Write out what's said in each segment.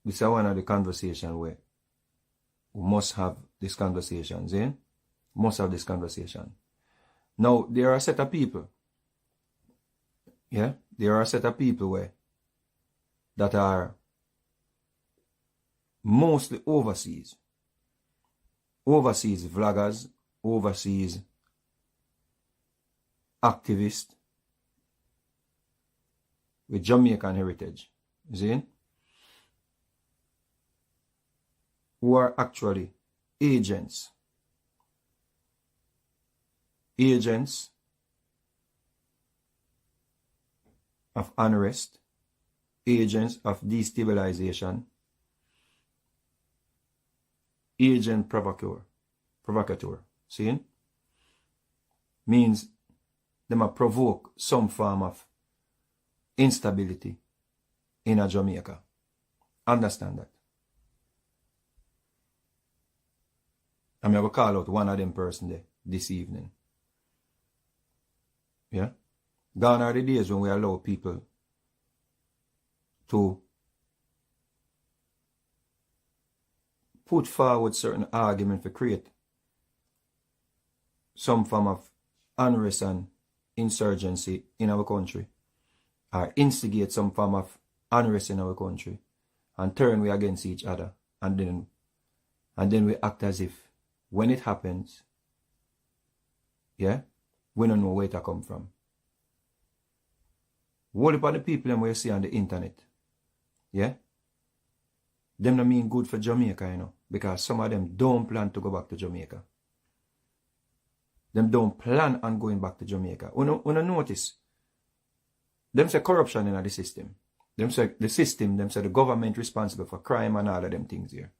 this is one of the conversation where we must have these conversations, eh? Must have this conversation. Now, there are a set of people, yeah? There are a set of people where that are mostly overseas. Overseas vloggers, overseas activists with Jamaican heritage, you see? Who are actually agents of unrest, agents of destabilization, agent provocateur, see? Means them a provoke some form of instability in a Jamaica. Understand that. I'm going to call out one of them person there this evening. Yeah? Gone are the days when we allow people to put forward certain argument to create some form of unrest and insurgency in our country, or instigate some form of unrest in our country, and turn we against each other, and then we act as if when it happens, yeah, we don't know where it come from. What about the people them we see on the internet? Yeah? Them don't mean good for Jamaica, you know, because some of them don't plan to go back to Jamaica. Them don't plan on going back to Jamaica. When I notice, them say corruption in the system. Them say the system, them say the government responsible for crime and all of them things here.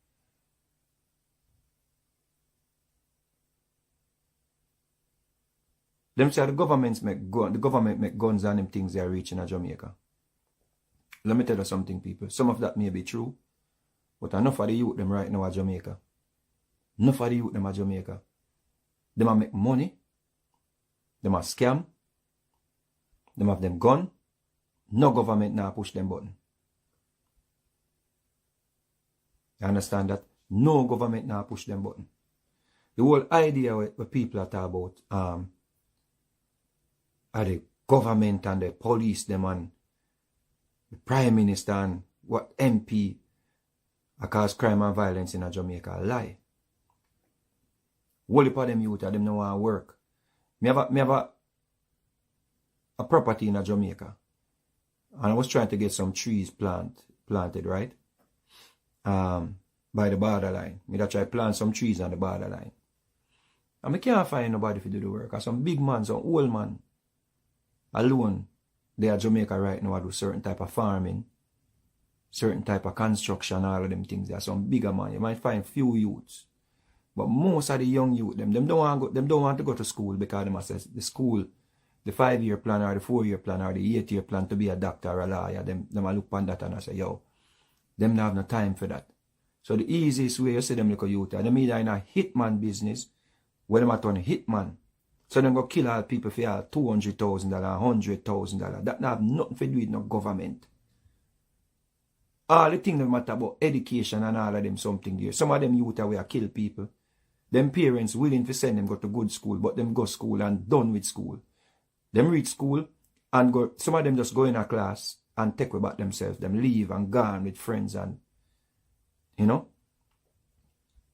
Them say the government make guns and them things they are reaching in Jamaica. Let me tell you something, people. Some of that may be true, but enough of the youth them right now at Jamaica. Enough of the youth them at Jamaica. Them a make money. Them a scam. Them have them gun. No government now push them button. You understand that? No government now push them button. The whole idea what people are talking about are the government and the police them and the Prime Minister and what MP cause crime and violence in Jamaica a lie. Whole heap of them youth them no want to work. Me have a property in Jamaica. And I was trying to get some trees planted, right? By the borderline. Me that try to plant some trees on the borderline. And I can't find nobody to do the work. Cause some big man, some old man alone, they are Jamaica right now do certain type of farming, certain type of construction, all of them things. There are some bigger man. You might find few youths. But most of the young youth, them don't want to go to school because them assess the school, the 5-year plan or the 4-year plan or the 8-year plan to be a doctor or a lawyer. Them look on that and I say, yo, them don't have no time for that. So the easiest way you see them little youth, them either in a hitman business, where them are turn a hitman. So them go kill all people for all $200,000, $100,000. That have nothing to do with no government. All the things that matter about education and all of them something there. Some of them youth are where kill people. Them parents willing to send them go to good school, but them go school and done with school. Them reach school and go, some of them just go in a class and take about themselves. Them leave and gone with friends and, you know.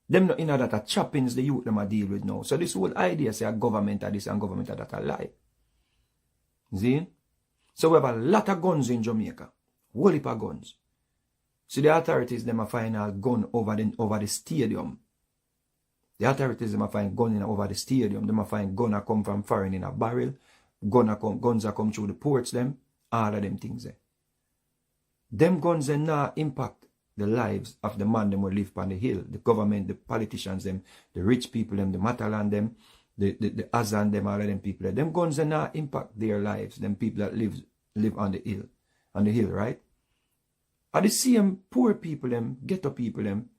Them not in that a choppings the youth them a deal with now. So this whole idea say a government are this and government are that a lie. See? So we have a lot of guns in Jamaica. Whole heap of guns. So the authorities them a find a gun over the stadium. The authorities them a find gun over the stadium. Them a find gun a come from foreign in a barrel. Guns a come through the ports them. All of them things there. Them guns they not impact the lives of the man them who live on the hill, the government, the politicians them, the rich people them, the Matalan them, the Azan them, all of them people. Them guns they not impact their lives, them people that live on the hill, right? Are the same poor people them, ghetto people them,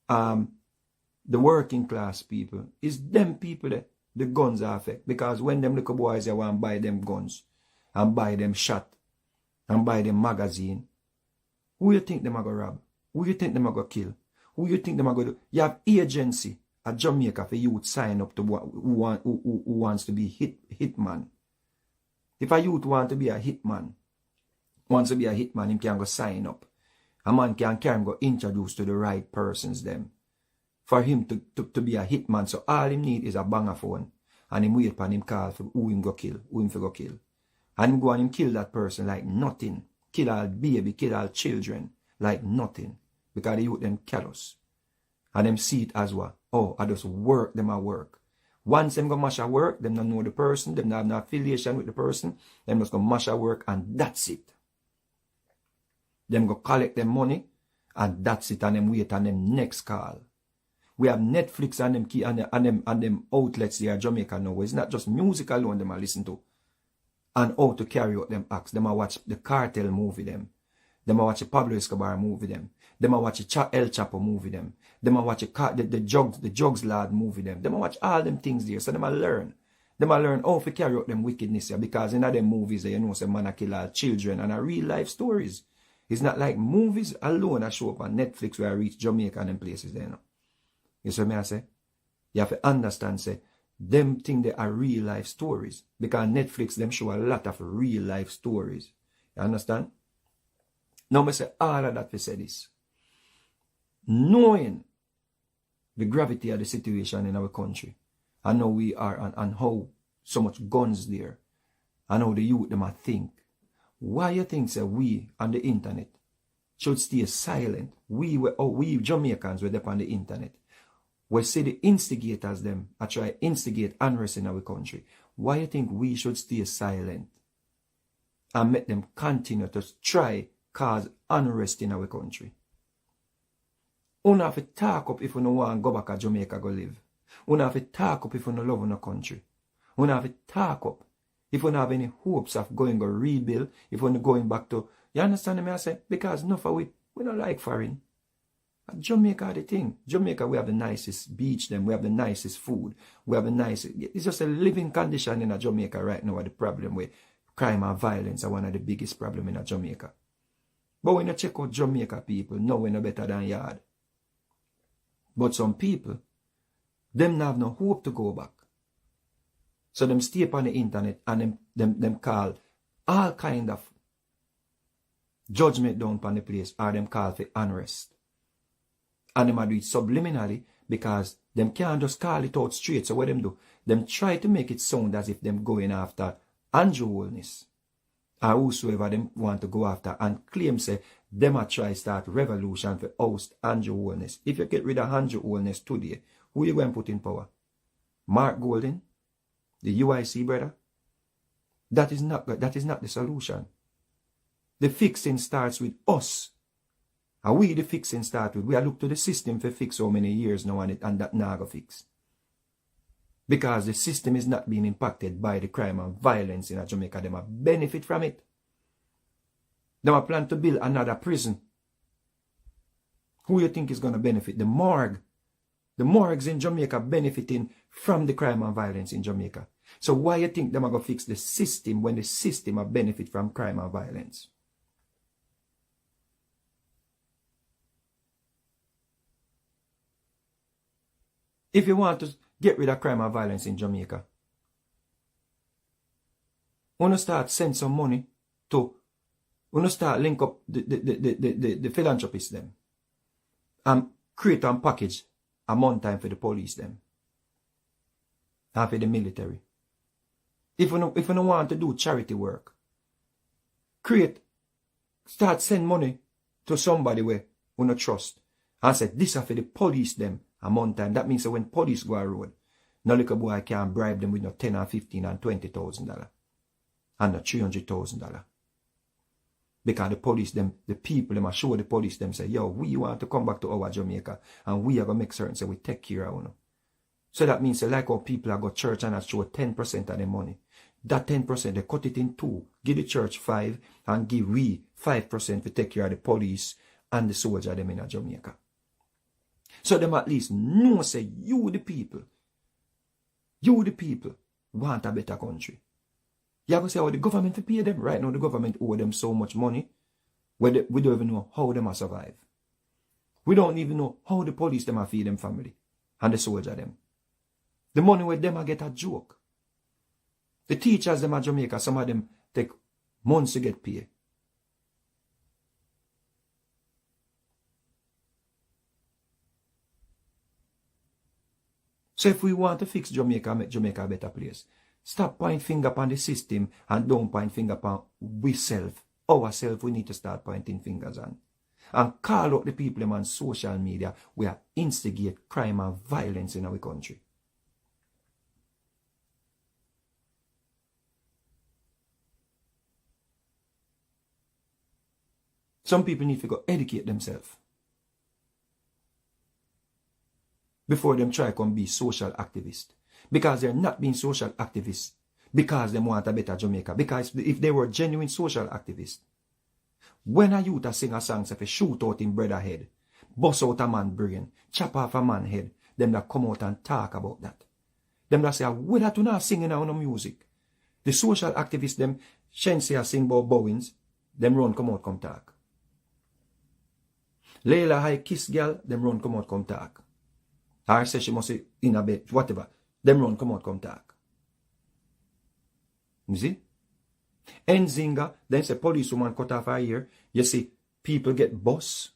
the working class people, is them people that the guns are affect. Because when them little boys they want to buy them guns and buy them shot and buy them magazine, who you think them are going to rob? Who you think them are going to kill? Who you think them are going to... You have agency at Jamaica for youth sign up to who wants to be hitman. If a youth want to be a hitman, him can go sign up. A man can go introduce to the right persons them. For him to be a hitman. So all him need is a banger phone. And him wait upon him call for who him go kill. And him go and him kill that person like nothing. Kill all baby, kill all children like nothing. Because the youth them callous. And them see it as what? Oh, I just work them at work. Once them go mash at work, them don't know the person, them don't have no affiliation with the person, them just go mash at work and that's it. Them go collect them money and that's it, and them wait on them next call. We have Netflix and them key and them outlets here in Jamaica now. It's not just music alone them a listen to. And how to carry out them acts. Them a watch the Cartel movie them. Them a watch the Pablo Escobar movie them. Them a watch the El Chapo movie them. Them a watch the Jugs Lad movie them. Them a watch all them things there. So them a learn. Them a learn how to carry out them wickedness here. Because in them movies you know some man a kill all children and a real life stories. It's not like movies alone that show up on Netflix where I reach Jamaica and them places there. You know? You see what I say? You have to understand, say, them think they are real life stories. Because Netflix, them show a lot of real life stories. You understand? Now I say all of that to say this. Knowing the gravity of the situation in our country, and how we are and how so much guns there, and how the youth them a think. Why you think say we on the internet should stay silent? We Jamaicans were up on the internet. We see the instigators them are try to instigate unrest in our country. Why you think we should stay silent and make them continue to try cause unrest in our country? You have to talk up if you don't want to go back to Jamaica go live. You have to talk up if you don't love your country. You have to talk up if you don't have any hopes of going to rebuild, if you're going back to... You understand me I say? Because enough of it, we don't like foreign. Jamaica the thing. Jamaica, we have the nicest beach, then we have the nicest food. We have the nicest... It's just a living condition in Jamaica right now. The problem with crime and violence are one of the biggest problems in Jamaica. But when you check out Jamaica people, no we're no better than yard. But some people, them have no hope to go back. So them stay up on the internet and them call all kind of judgment down upon the place, or them call for unrest. And them do it subliminally because them can't just call it out straight. So what them do? Them try to make it sound as if them going after Andrew Holness or whosoever them want to go after and claim say them a try start revolution for oust Andrew Holness. If you get rid of Andrew Holness today, who you going to put in power? Mark Golden? The UIC brother? That is not the solution. The fixing starts with us. And we the fixing start with. We are look to the system for fix so many years now and that now go fix. Because the system is not being impacted by the crime and violence in Jamaica. They might benefit from it. They might plan to build another prison. Who you think is going to benefit? The morgue. The morgues in Jamaica benefiting from the crime and violence in Jamaica. So why you think they are going to fix the system when the system will benefit from crime and violence? If you want to get rid of crime and violence in Jamaica, want to start send some money to, want to start link up the philanthropists them and create and package a month time for the police them and for the military. If you don't want to do charity work, start send money to somebody where you don't trust and say this is for the police them a month time. That means that when police go a road, no little boy can bribe them with no 10 or 15 and $20,000 and no $300,000. Because the police them, the people them are show the police them say, yo, we want to come back to our Jamaica and we are going to make certain say we take care of you. So that means like how people are go to church and show 10% of the money. That 10% they cut it in two. Give the church 5 and give we 5% to take care of the police and the soldier them in Jamaica. So them at least know say you the people want a better country. You have to say how the government to pay them. Right now the government owe them so much money we don't even know how them will survive. We don't even know how the police them a feed them family and the soldier them. The money with them a get a joke. The teachers them at Jamaica, some of them take months to get paid. So if we want to fix Jamaica, make Jamaica a better place, stop pointing finger upon the system and don't point finger upon we self. Ourselves, we need to start pointing fingers on. And call out the people on social media we are instigate crime and violence in our country. Some people need to go educate themselves before them try to be social activists. Because they're not being social activists because they want a better Jamaica. Because if they were genuine social activists, when a youth a sing a song if a shoot out in brother head, bust out a man brain, chop off a man head, them that come out and talk about that. Them that say, we that not singing on no music. The social activists, them, Shensi a sing about Bowens, them run come out come talk. Layla high kiss girl, them run come out come talk. Or say she must be in a bed, whatever. Them run come out come talk. You see? Nzinga, then say policewoman cut off her ear. You see, people get bus.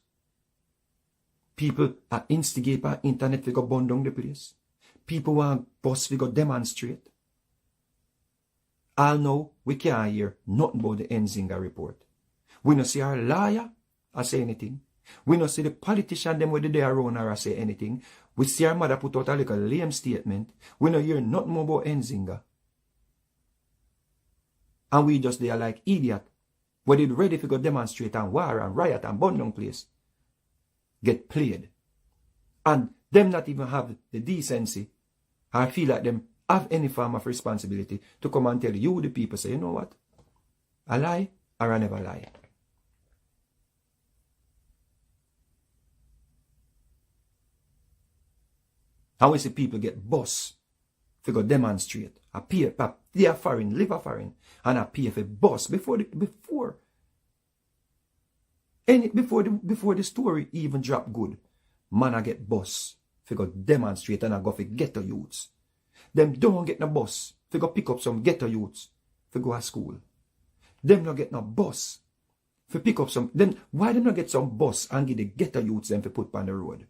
People are instigate by internet to go burn down the place. People want bus to go demonstrate. All know we can't hear nothing about the Nzinga report. We don't see our lawyer or say anything. We don't see the politician them whether they are around or say anything. We see our mother put out a little lame statement. We don't hear nothing more about Nzinga. And we just there like idiot. We did ready to go demonstrate and war and riot and burn down place. Get played. And them not even have the decency. I feel like them have any form of responsibility to come and tell you the people say, you know what? I lie or I never lie. How we see people get bus to go demonstrate, appear, they are foreign, live a foreign, and appear for bus before the story even drop good. Man I get bus to go demonstrate and I go for ghetto youths. Them don't get no bus to go pick up some ghetto youths to go to school. Them not get no bus to pick up some. Then why them not get some bus and give the ghetto youths them to put on the road?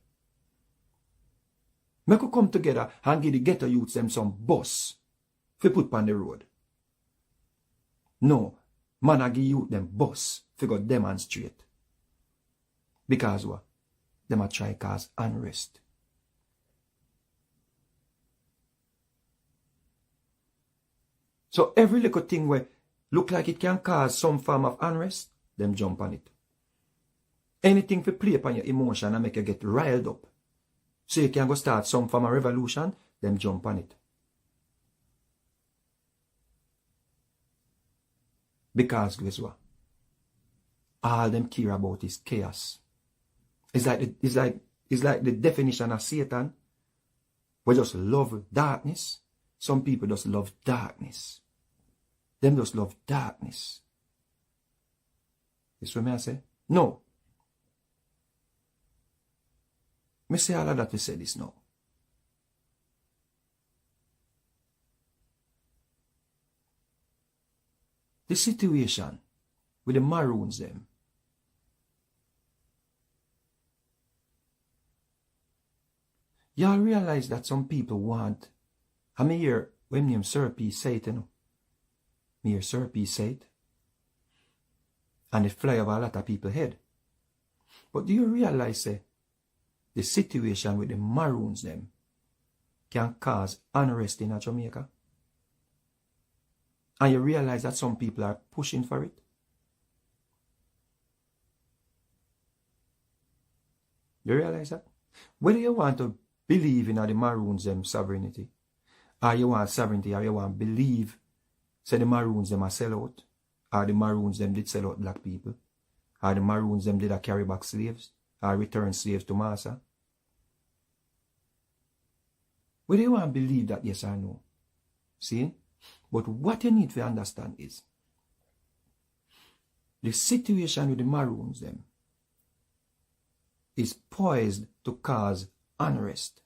We could come together and give the ghetto youths them some bus to put on the road. No, man I give youth them bus to go demonstrate. Because what? Them a try cause unrest. So every little thing where look like it can cause some form of unrest, them jump on it. Anything to play upon your emotion and make you get riled up. So you can go start some form of revolution, them jump on it. Because guess what? All them care about is chaos. It's like the definition of Satan. We just love darkness. Some people just love darkness. Them just love darkness. Is what I say? No. Me say all of that to say this now. The situation with the Maroons them. Y'all realize that some people want, I mean hear when me Sir P say it, you know. Me hear Sir P say it. And it fly over a lot of people's head. But do you realize the situation with the Maroons them can cause unrest in Jamaica? And you realize that some people are pushing for it? You realize that? Whether you want to believe in the Maroons them sovereignty, or you want sovereignty, or you want believe, say the Maroons them are sell out, or the Maroons them did sell out black people, or the Maroons them did a carry back slaves, or return slaves to master. Whether you want to believe that, yes or no. See? But what you need to understand is the situation with the Maroons them is poised to cause unrest.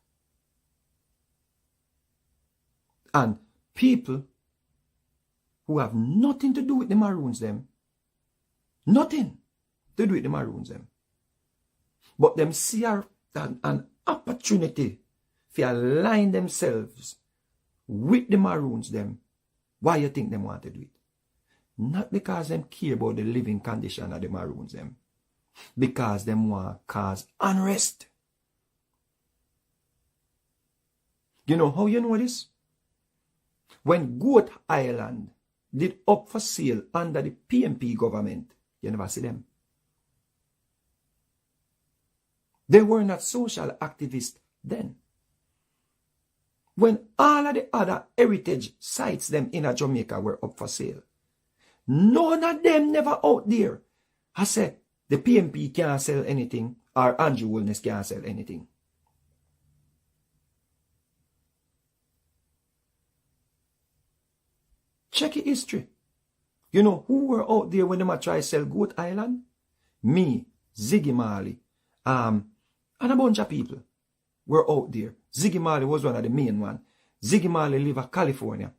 And people who have nothing to do with the Maroons them, nothing to do with the Maroons them, but them see an opportunity to align themselves with the Maroons them. Why you think them want to do it? Not because them care about the living condition of the Maroons them. Because them want to cause unrest. You know how you know this? When Goat Island did up for sale under the PNP government, you never see them. They were not social activists then. When all of the other heritage sites them in Jamaica were up for sale, none of them never out there has said the PNP can't sell anything or Andrew Wellness can't sell anything. Check your history. You know who were out there when they try to sell Goat Island? Me, Ziggy Marley, and a bunch of people were out there. Ziggy Marley was one of the main ones. Ziggy Marley lived in California,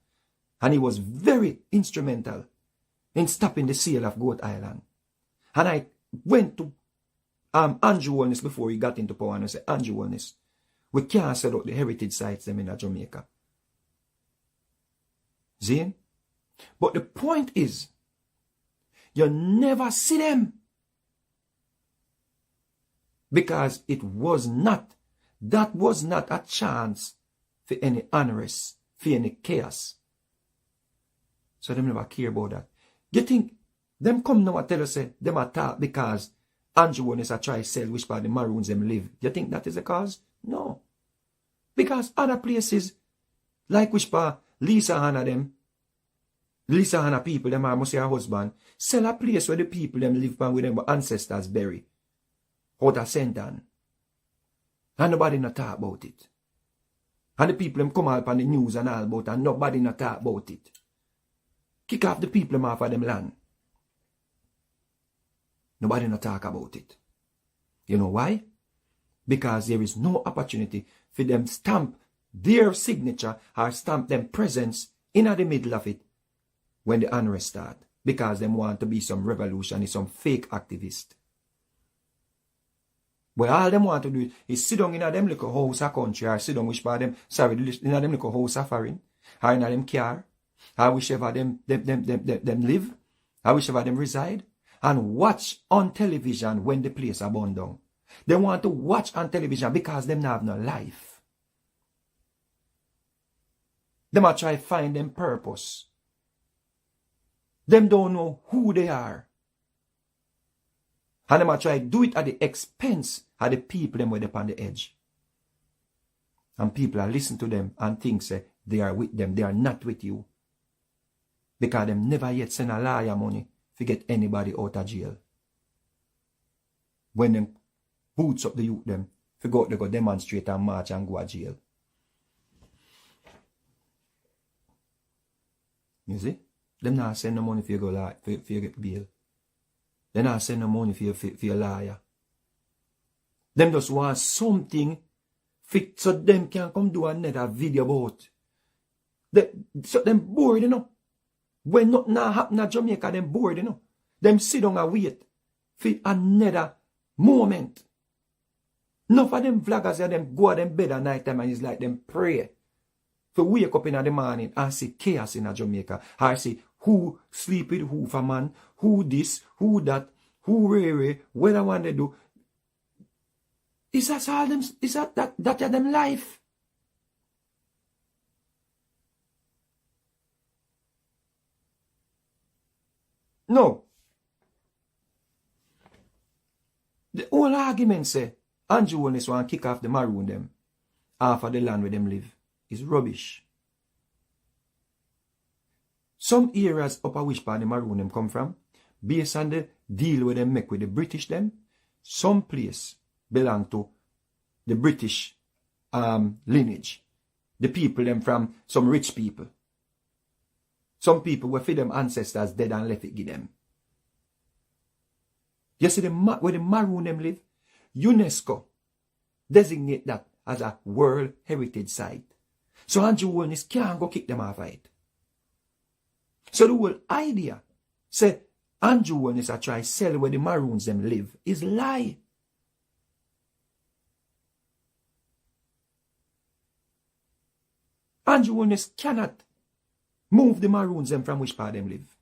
and he was very instrumental in stopping the sale of Goat Island. And I went to Andrew Wellness before he got into power and I said, Andrew Wellness, we can't sell out the heritage sites them in Jamaica. See? But the point is, you never see them. Because that was not a chance for any unrest, for any chaos. So them never care about that. You think them come now and tell us say them attack because Andrew Wellness a try to sell which part the Maroons them live. You think that is the cause? No. Because other places, like which part Lisa Hannah people, them are must say her husband, sell a place where the people them live with them ancestors bury. Out of St. Ann. And nobody not talk about it. And the people them come out on the news and all about it, and nobody not talk about it. Kick off the people them off of them land. Nobody not talk about it. You know why? Because there is no opportunity for them stamp their signature or stamp them presence in the middle of it when the unrest start. Because them want to be some revolutionary, some fake activist. But all them want to do is sit down in a them little house of country or sit down which part them, in a them little house of foreign, or in a them car, or whichever them live, or whichever them reside, and watch on television when the place are burned down. They want to watch on television because them have no life. Them are try to find them purpose. Them don't know who they are. And them are try to do it at the expense of the people them where they on the edge. And people are listening to them and think say they are with them. They are not with you. Because them never yet send a lawyer money to get anybody out of jail. When them boots up the youth them, to go they go demonstrate and march and go to jail. You see? Them not send no money for you go for you get bail. They not send no money for your lawyer. Them just want something fit so them can come do another video about. So them bored, you know. When nothing happen in Jamaica, them bored, you know. Them sit down and wait for another moment. Enough of them vloggers them go to them bed at night time and it's like them pray. For wake up in the morning and see chaos in Jamaica. I see who sleep with who for man, who this, who that, who rare, what I want to do. Is that all them? Is that them life? No. The whole argument say Andrew Wellness want to kick off the Maroon them off of the land where them live is rubbish. Some areas upper which part the Maroon them come from, based on the deal where them make with the British them, some place belong to the British lineage. The people them from some rich people. Some people were for them ancestors dead and left it give them. You see where the Maroon them live? UNESCO designate that as a World Heritage Site. So Andrew Holness can't go kick them off of it. So the whole idea, say Andrew Holness a try sell where the Maroons them live, is lie. Andrew Holness cannot move the Maroons them from which part them live.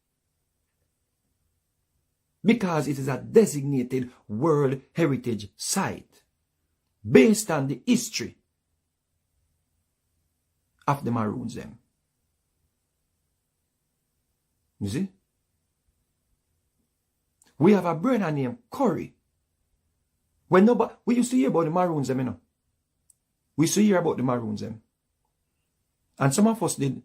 Because it is a designated World Heritage Site based on the history of the Maroons them. You see? We have a brother named Currie. When nobody, we used to hear about the Maroons them, you know. We used to hear about the Maroons them. And some of us did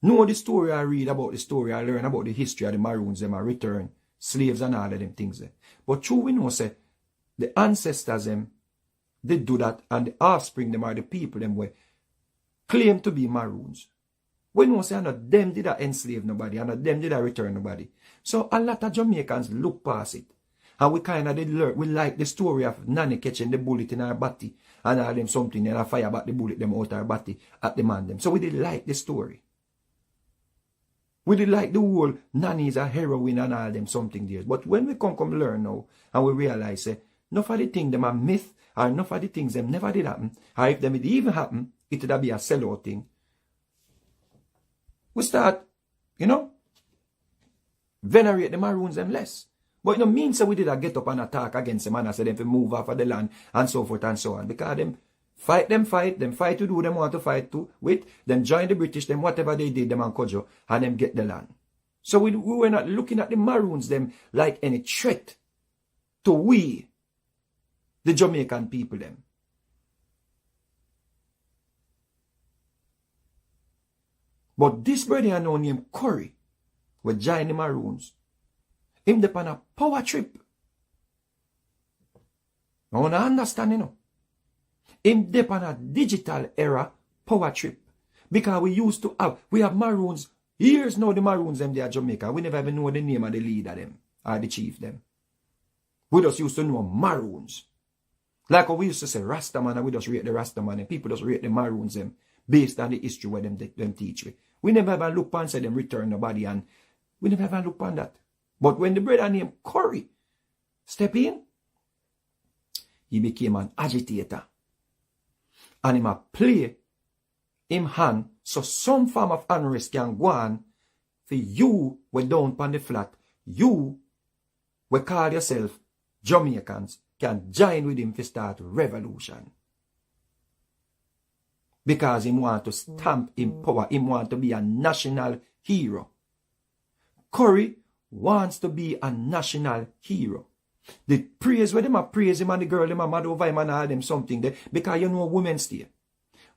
know the story, I read about the story, I learn about the history of the Maroons them, I return slaves and all of them things there. But true we know say the ancestors them, they do that, and the offspring them are the people them were claim to be Maroons. We know say not them did not enslave nobody, and not them did not return nobody. So a lot of Jamaicans look past it. And we kind of did learn, we like the story of Nanny catching the bullet in her body and all them something, and a fire back the bullet them out her body at the man them. So we did like the story. We did like the whole Nanny is a heroine and all them something there. But when we come learn now, and we realize, enough of the things them are myth, or enough of the things them never did happen, or if them did even happen, it would be a sellout thing. We start, you know, venerate the Maroons them less. But it no means that we did a get up and attack against them and say them to move off of the land and so forth and so on. Because them fight to do them want to fight to with, them join the British, them whatever they did, them and Kojo, and them get the land. So we were not looking at the Maroons them like any threat to we, the Jamaican people them. But this brother I know named Currie, with join the Maroons, him depend on a power trip. I want to understand, you know. Him depend on a digital era power trip. Because we have Maroons. Years now the Maroons them they are Jamaica. We never even know the name of the leader them, or the chief them. We just used to know Maroons. Like we used to say Rastaman, and we just rate the Rastaman, and people just rate the Maroons them based on the history where them teach we. We never ever look and say them return nobody, and we never ever look on that. But when the brother named Currie step in, he became an agitator. And him a play him hand so some form of unrest can go on for you we down on the flat. You we call yourself Jamaicans can join with him to start revolution. Because him want to stamp in power. Him want to be a national hero. Currie wants to be a national hero. The praise where them a praise him and the girl them a mad over him and all them something there. Because you know women stay.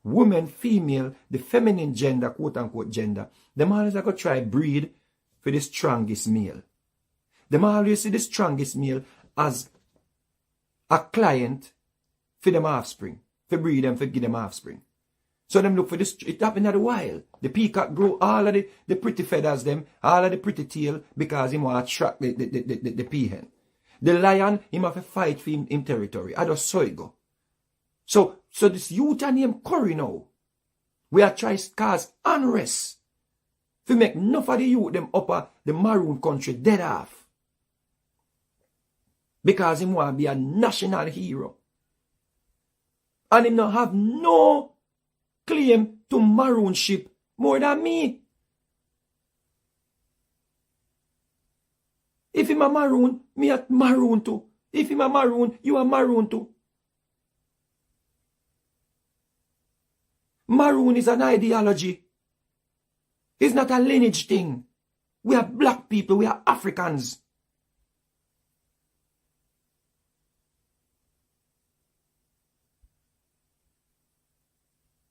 Women, female, the feminine gender, quote unquote gender, them always go try breed for the strongest male. Them always see the strongest male as a client for them offspring. For breed them, for give them offspring. So them look for this, it happened at the wild. The peacock grow all of the pretty feathers them, all of the pretty tail, because he want to attract the peahen. The lion, he have to fight for him territory. I just saw it go. So this youth named Currie now, we are trying to cause unrest. To make enough of the youth them upper the Maroon country dead off. Because he want to be a national hero. And him not have no claim to Maroonship more than me. If him a Maroon, me a Maroon too. If him a Maroon, you a Maroon too. Maroon is an ideology. It's not a lineage thing. We are black people, we are Africans.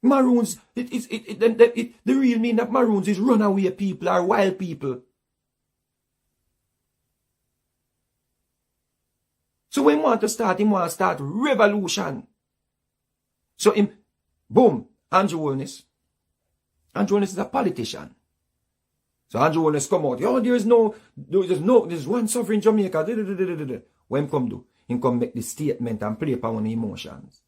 Maroons, the real meaning of Maroons is runaway people or wild people. So when he want to start revolution. So him, boom, Andrew Holness. Andrew Holness is a politician. So Andrew Holness come out, oh, there's one sovereign Jamaica. What him come do? Him come make the statement and play upon the emotions.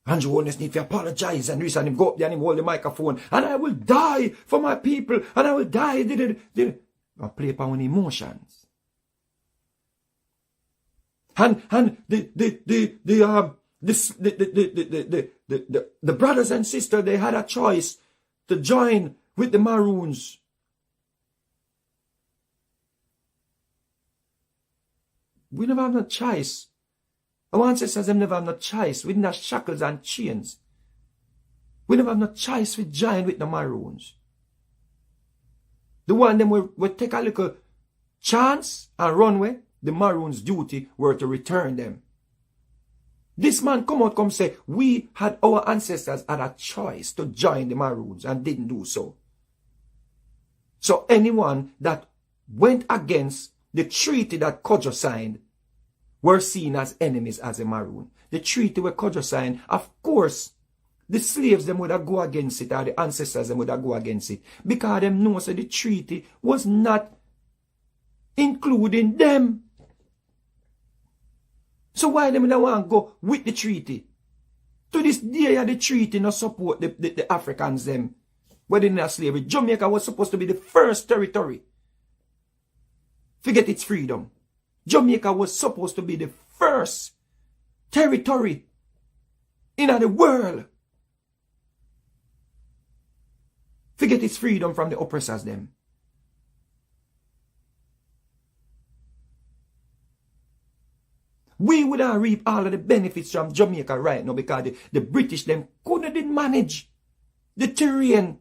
Andrew Holness need to apologize, and reason him go up there and him hold the microphone, and I will die for my people, and I will die. And play upon the emotions. And the brothers and sisters, they had a choice to join with the Maroons. We never have no choice. Our ancestors them never have no choice. We didn't have shackles and chains. We never have no choice with join with the Maroons. The one them will take a little chance and run away. The Maroons' duty were to return them. This man come say, we had our ancestors had a choice to join the Maroons and didn't do so. So anyone that went against the treaty that Kojo signed were seen as enemies as a Maroon. The treaty where Kojo signed, of course, the slaves them would have go against it, or the ancestors them would have go against it, because them know that the treaty was not including them. So why them don't want to go with the treaty? To this day, the treaty not support the Africans them. Whether in slavery, Jamaica was supposed to be the first territory. Forget its freedom. Jamaica was supposed to be the first territory in the world. Forget its freedom from the oppressors them. We would have reaped all of the benefits from Jamaica right now because the British them couldn't manage the terrain.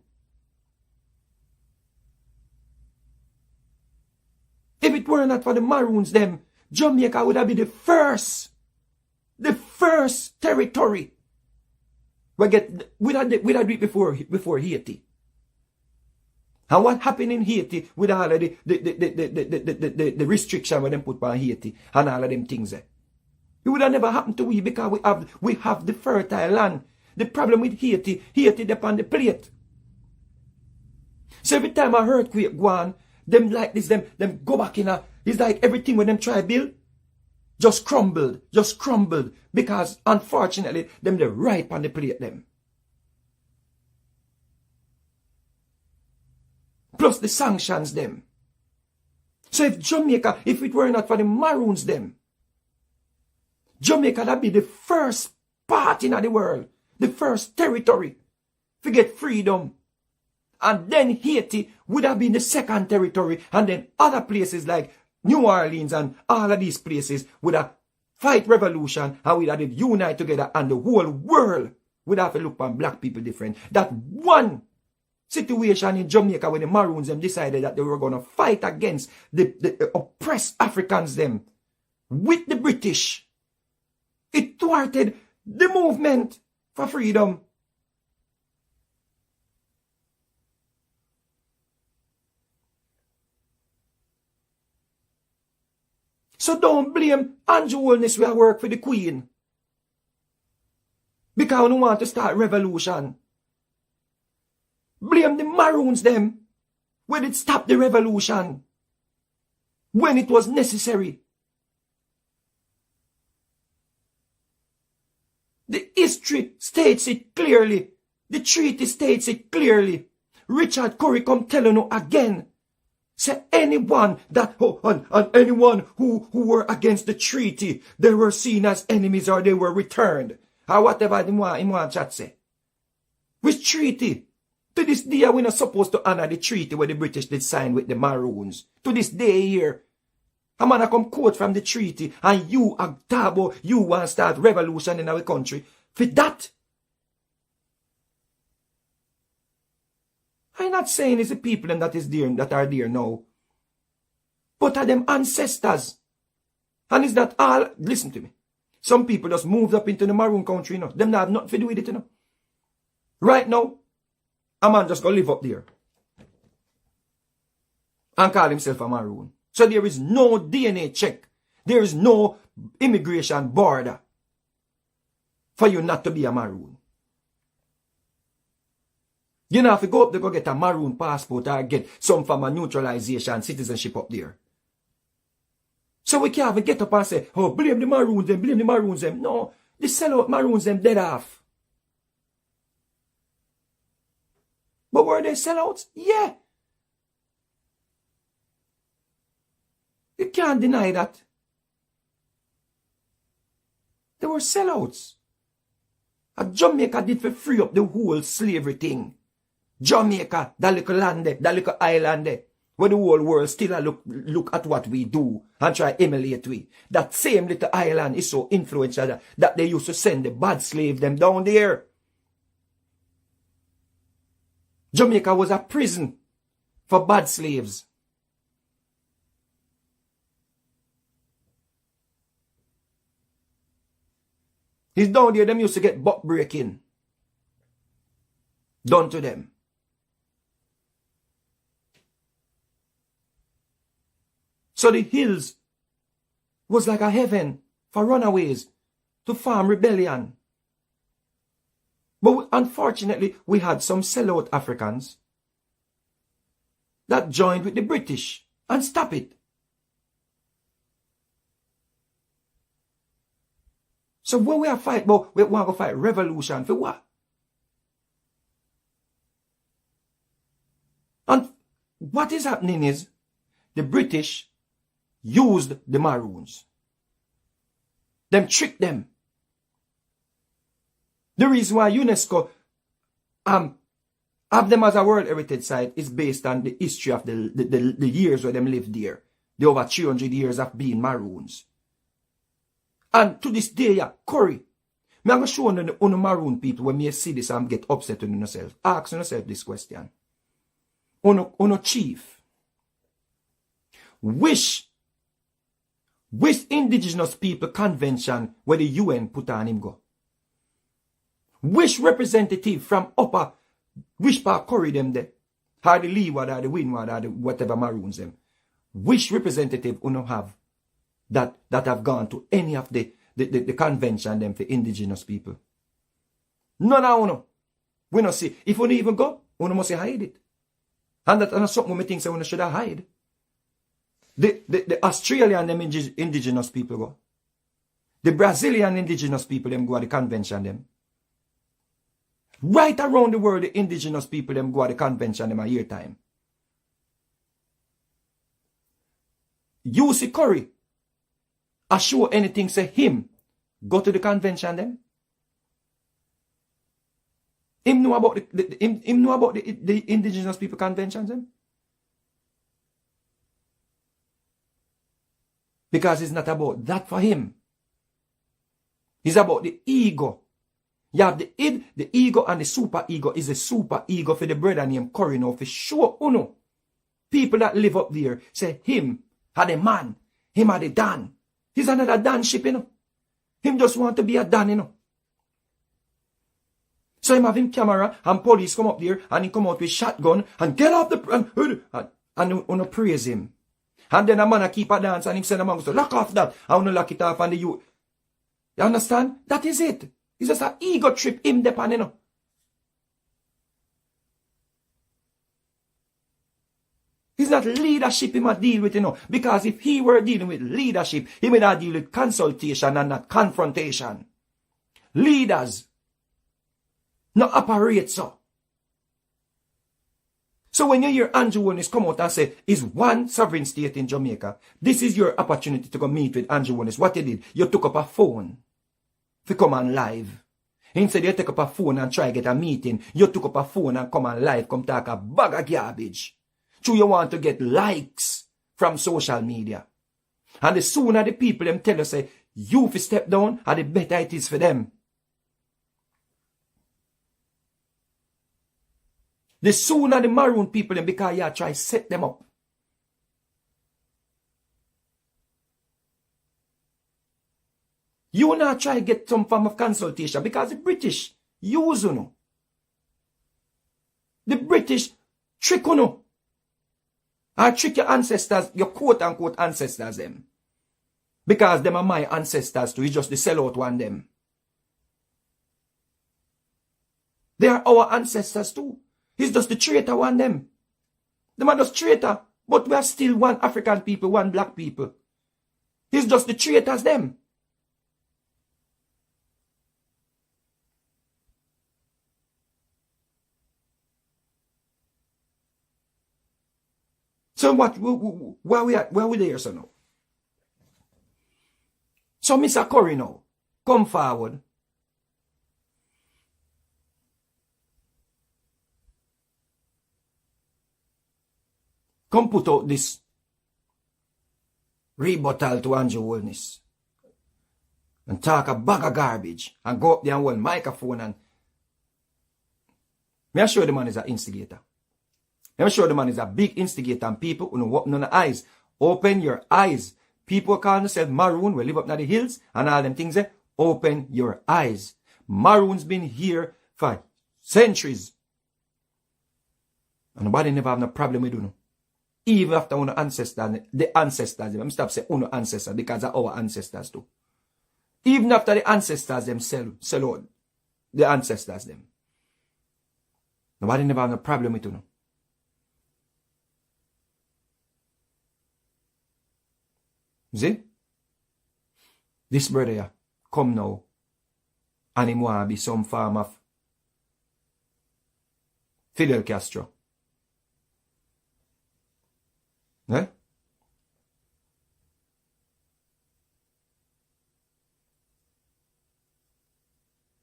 If it were not for the Maroons them, Jamaica would have been the first territory. We'd have do it before Haiti. And what happened in Haiti with all of the restriction when them put on Haiti and all of them things there? It would have never happened to we because we have the fertile land. The problem with Haiti depend on the plate. So every time a earthquake go on, them like this, them go back in it's like everything when them try build, just crumbled, because unfortunately, them they ripe on the plate them. Plus the sanctions them. So if Jamaica, if it were not for the Maroons them, Jamaica would be the first part in the world, the first territory to get freedom. And then Haiti would have been the second territory, and then other places like New Orleans and all of these places would have fight revolution, and we'd have unite together, and the whole world would have to look on black people different. That one situation in Jamaica when the Maroons them decided that they were going to fight against the oppressed Africans them with the British. It thwarted the movement for freedom. So don't blame Andrew Holness where I work for the Queen. Because we want to start revolution. Blame the Maroons them when it stopped the revolution. When it was necessary. The history states it clearly. The treaty states it clearly. Richard Currie come telling you again. Say anyone that and anyone who were against the treaty, they were seen as enemies or they were returned. Or whatever him want chat say. Which treaty? To this day we're not supposed to honor the treaty where the British did sign with the Maroons. To this day here. A man a come quote from the treaty and you, Agtabo, you want to start revolution in our country. For that. I'm not saying it's the people that are there now. But are them ancestors. And is that all? Listen to me. Some people just moved up into the Maroon country, you know. Them not have nothing to do with it, you know. Right now, a man just go live up there. And call himself a Maroon. So there is no DNA check. There is no immigration border for you not to be a Maroon. You know, if you go up there, go get a Maroon passport or get some form of neutralization citizenship up there. So we can't even get up and say, oh, blame the Maroons them, blame the Maroons them. No, the sellout Maroons them dead off. But were they sellouts? Yeah. You can't deny that. They were sellouts. And Jamaica did for free up the whole slavery thing. Jamaica, that little land there, that little island there, where the whole world still look at what we do and try to emulate we. That same little island is so influential that they used to send the bad slave them down there. Jamaica was a prison for bad slaves. He's down there, them used to get buck breaking done to them. So the hills was like a heaven for runaways to farm rebellion. But unfortunately, we had some sellout Africans that joined with the British and stop it. So when we are fight, but we want to fight revolution for what? And what is happening is the British used the Maroons. Them tricked them. The reason why UNESCO have them as a World Heritage Site is based on the history of the years where them lived there. The over 300 years of being Maroons. And to this day, yeah, Currie, I'm going to show you the Maroon people when me see this and get upset with yourself. Ask yourself this question. Uno chief, which indigenous people convention where the UN put on him go? Which representative from upper, which part Currie them there? Or the leeward or the windward or the whatever Maroons them? Which representative uno have that have gone to any of the convention them for indigenous people? None of uno. We not see. If uno even go, uno must hide it. And that's something we think uno should have hide. The Australian them indigenous people go. The Brazilian indigenous people them go at the convention them. Right around the world, the indigenous people them go at the convention them a year time. You see Currie, I show anything say him go to the convention them. Him know about the indigenous people conventions them. Because it's not about that for him. It's about the ego. You have the id, the ego, and the super ego is a super ego for the brother named Currie now for sure. Uno. People that live up there say him had a man, him had a Dan. He's another Dan ship, you know. Him just want to be a Dan, you know. So him have him camera and police come up there and he come out with shotgun and get off the and uno praise him. And then a man a keep a dance and him send a man to lock off that. I wanna lock it off and you understand? That is it. It's just an ego trip him depend, you know. It's not leadership he must deal with, you know. Because if he were dealing with leadership, he would not deal with consultation and not confrontation. Leaders not operate so. So when you hear Andrew Willis come out and say, is one sovereign state in Jamaica, this is your opportunity to go meet with Andrew Willis. What you did, you took up a phone to come on live. Instead you take up a phone and try to get a meeting, you took up a phone and come on live, come talk a bag of garbage. So you want to get likes from social media. And the sooner the people them tell you say, you fi step down, and the better it is for them. The sooner the Maroon people them, because you try set them up. You not try get some form of consultation because the British use you know. The British trick you know. Or trick your ancestors, your quote unquote ancestors them. Because them are my ancestors too, it's just the sellout one them. They are our ancestors too. It's just the traitor one them. Them are just traitor. But we are still one African people, one black people. It's just the traitors them. So what, where we there, so now? So Mr. Currie now, come forward. Come put out this rebuttal to Andrew Holness. And talk a bag of garbage. And go up there and hold microphone and... Me assure the man is an instigator. I'm sure the man is a big instigator and people who know open the eyes. Open your eyes. People call themselves Maroon, we live up in the hills and all them things there. Open your eyes. Maroon's been here for centuries. And nobody never have no problem with you. Even after our ancestors, the ancestors, I'm stop saying our ancestors because of our ancestors too. Even after the ancestors them sell out, the ancestors them. Nobody never have no problem with you. See? This brother here, come now, and him want to be some form of Fidel Castro. Eh?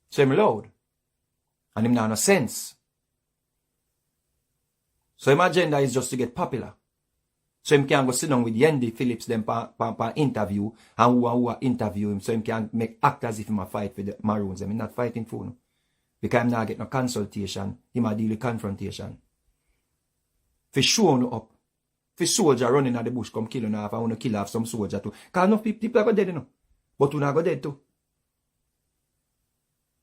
So him loud. And him not no sense. So him agenda is just to get popular. So him can go sit down with Yendi Phillips them pa interview and who interview him so him can make act as if him a fight with the Maroons. Him not fighting for him. Because him not get no consultation. Him a deal with confrontation. For show no up. For soldier running at the bush come kill you now if I want to kill off some soldier too. Because enough people are go dead you know. But you not go dead too.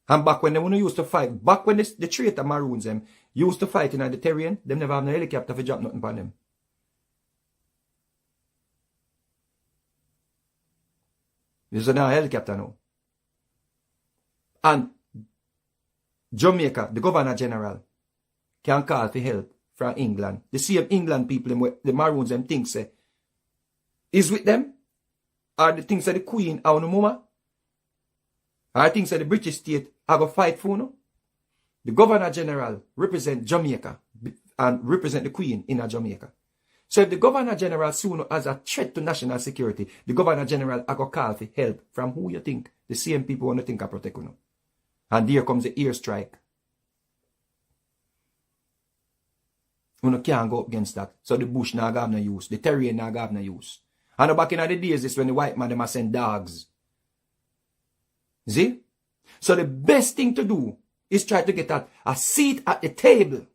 And back when they used to fight, back when the traitor Maroons them used to fight in the terrain, them never have no helicopter for drop nothing upon them. There's no helicopter now. And Jamaica, the Governor General, can call for help from England. The same England people, the Maroons, them think say, is with them? Or the things that the Queen, or no mama? Or things that the British state have a fight for no? The Governor General represent Jamaica and represent the Queen in Jamaica. So if the Governor General soon as a threat to national security, the Governor General a go call for help from who you think? The same people want to think are protect you. And there comes the airstrike. You can't go up against that. So the bush now have no use. The terrain now have no use. And back in the days, this when the white man them send dogs. See? So the best thing to do is try to get a seat at the table.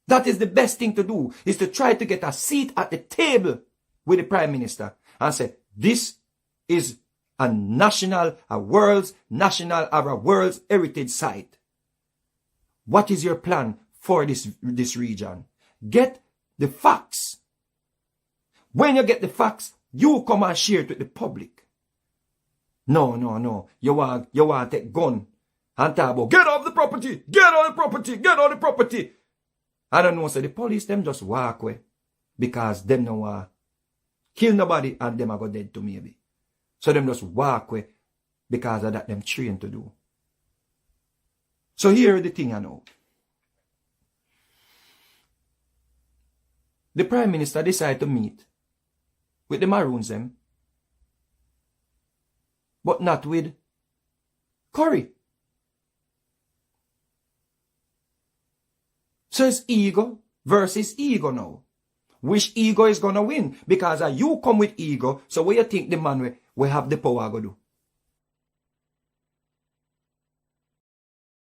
That is the best thing to do, is to try to get a seat at the table with the Prime Minister and say, this is a world's heritage site. What is your plan for this region? Get the facts. When you get the facts, you come and share it with the public. No. You want to take gun and talk about, get off the property, get on the property, get on the property. I don't know, so the police, them just walk away. Because them no want kill nobody and them are go dead to maybe. So them just walk away because of that them trained to do. So here is the thing I know. The Prime Minister decided to meet with the Maroons them, but not with Currie. So it's ego versus ego now. Which ego is gonna win? Because you come with ego, so what you think the man will have the power to do?